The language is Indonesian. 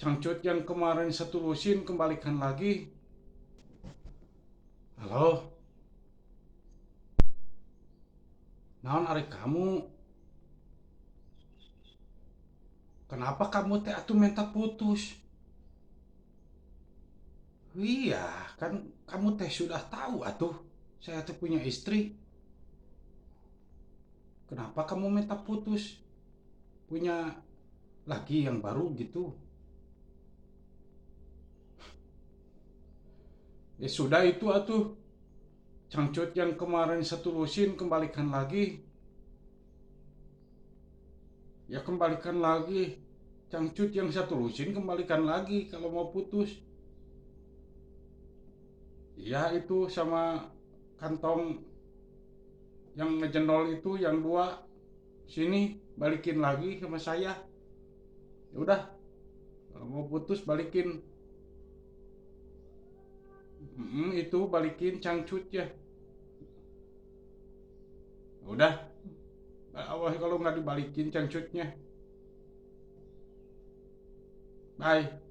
Cangcut yang kemarin setulusin kembalikan lagi. Halo, naon ari kamu? Kenapa kamu teh atuh minta putus? Iya, kan kamu teh sudah tahu atuh. Saya teh punya istri. Kenapa kamu minta putus? Punya lagi yang baru gitu? Ya sudah itu atuh. Cangcut yang kemarin setulusin kembalikan lagi. Ya kembalikan lagi. Cangcut yang setulusin kembalikan lagi kalau mau putus. Iya itu sama kantong yang ngejendol itu yang dua. Sini balikin lagi sama saya. Ya udah, kalau mau putus balikin. Itu balikin cangcut ya. Udah, awas kalau nggak dibalikin cangcutnya. Bye.